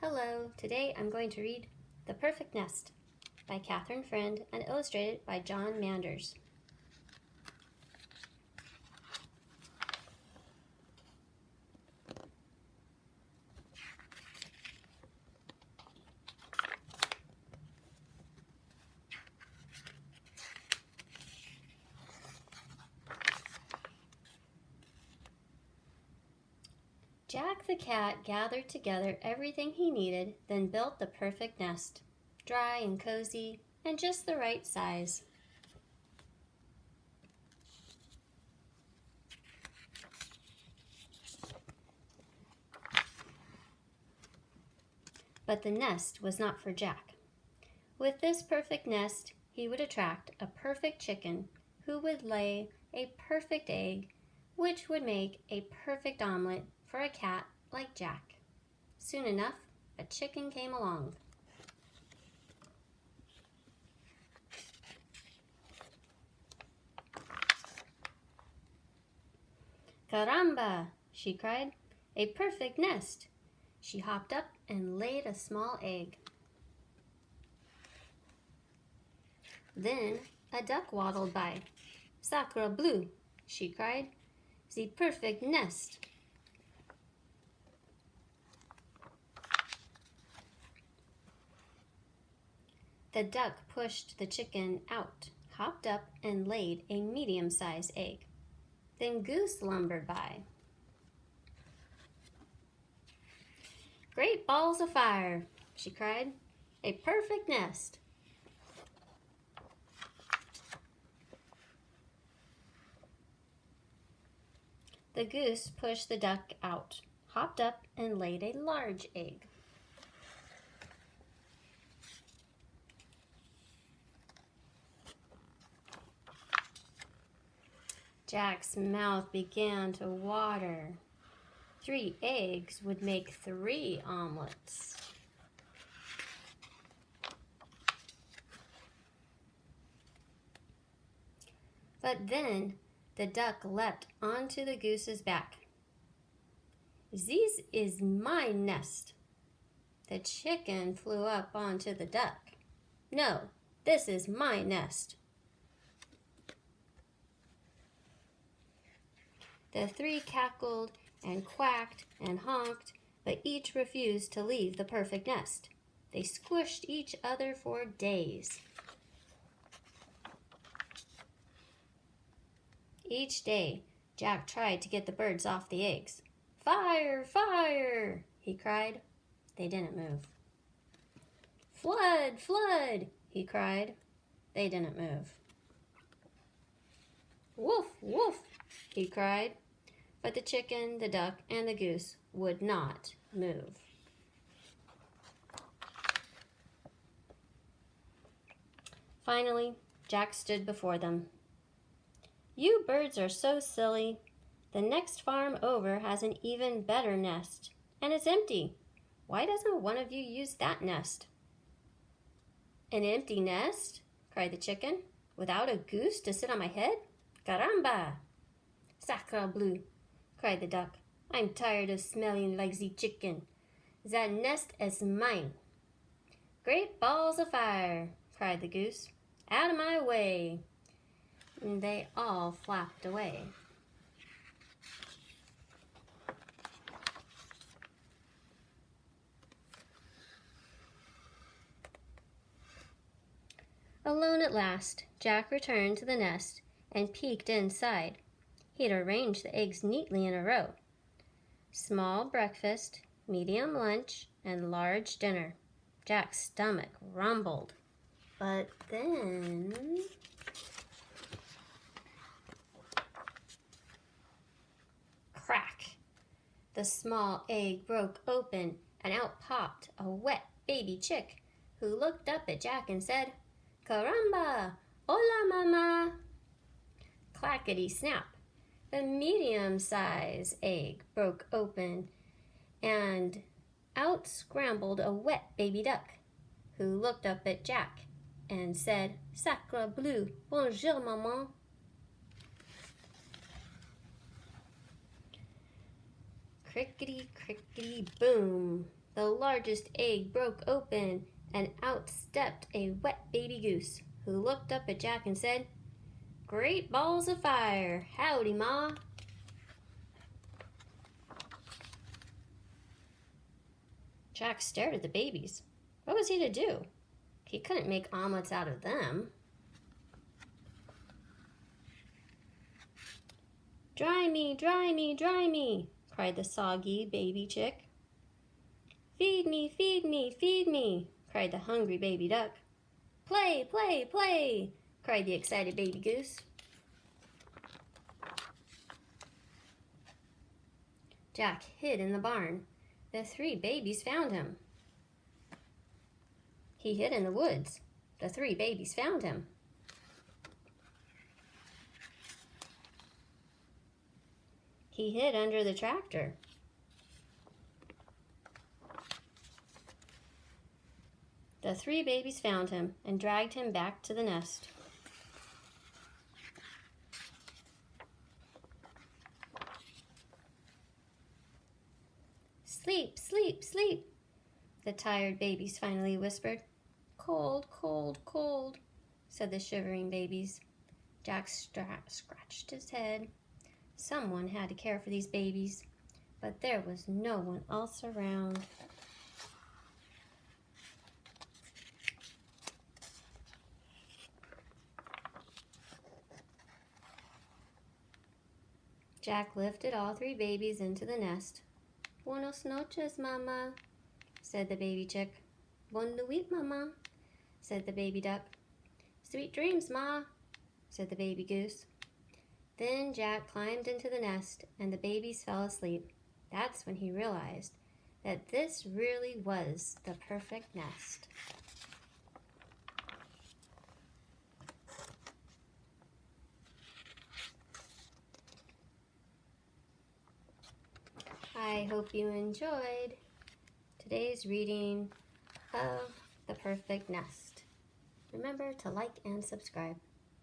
Hello, today I'm going to read The Perfect Nest by Catherine Friend and illustrated by John Manders. Jack the cat gathered together everything he needed, then built the perfect nest, dry and cozy and just the right size. But the nest was not for Jack. With this perfect nest, he would attract a perfect chicken who would lay a perfect egg, which would make a perfect omelet for a cat like Jack. Soon enough, a chicken came along. Caramba, she cried, a perfect nest. She hopped up and laid a small egg. Then a duck waddled by. Sacre bleu, she cried, the perfect nest. The duck pushed the chicken out, hopped up, and laid a medium-sized egg. Then Goose lumbered by. Great balls of fire, she cried, a perfect nest. The goose pushed the duck out, hopped up, and laid a large egg. Jack's mouth began to water. 3 eggs would make 3 omelets. But then the duck leapt onto the goose's back. This is my nest. The chicken flew up onto the duck. No, this is my nest. The 3 cackled and quacked and honked, but each refused to leave the perfect nest. They squished each other for days. Each day, Jack tried to get the birds off the eggs. Fire, fire, he cried. They didn't move. Flood, flood, he cried. They didn't move. Woof, woof, he cried. But the chicken, the duck, and the goose would not move. Finally, Jack stood before them. You birds are so silly. The next farm over has an even better nest, and it's empty. Why doesn't one of you use that nest? An empty nest? Cried the chicken. Without a goose to sit on my head? Caramba! Sacre bleu! Cried the duck. I'm tired of smelling like the chicken. That nest is mine. Great balls of fire! Cried the goose. Out of my way! And they all flapped away. Alone at last, Jack returned to the nest and peeked inside. He'd arranged the eggs neatly in a row. Small breakfast, medium lunch, and large dinner. Jack's stomach rumbled. But then... crack! The small egg broke open and out popped a wet baby chick who looked up at Jack and said, Caramba! Hola, mama! Clackety-snap! The medium-sized egg broke open and out scrambled a wet baby duck who looked up at Jack and said, Sacre bleu! Bonjour, maman! Crickety, crickety, boom! the largest egg broke open, and out stepped a wet baby goose, who looked up at Jack and said, "Great balls of fire! Howdy, Ma!" Jack stared at the babies. What was he to do? He couldn't make omelets out of them. "Dry me, dry me, dry me!" cried the soggy baby chick. "Feed me, feed me, feed me!" cried the hungry baby duck. "Play, play, play!" cried the excited baby goose. Jack hid in the barn. The 3 babies found him. He hid in the woods. The 3 babies found him. He hid under the tractor. The 3 babies found him and dragged him back to the nest. "Sleep, sleep, sleep," the tired babies finally whispered. "Cold, cold, cold," said the shivering babies. Jack scratched his head. Someone had to care for these babies, but there was no one else around. Jack lifted all 3 babies into the nest. "Buenos noches, Mama," said the baby chick. "Bonne nuit, Mama," said the baby duck. "Sweet dreams, Ma," said the baby goose. Then Jack climbed into the nest and the babies fell asleep. That's when he realized that this really was the perfect nest. I hope you enjoyed today's reading of The Perfect Nest. Remember to like and subscribe.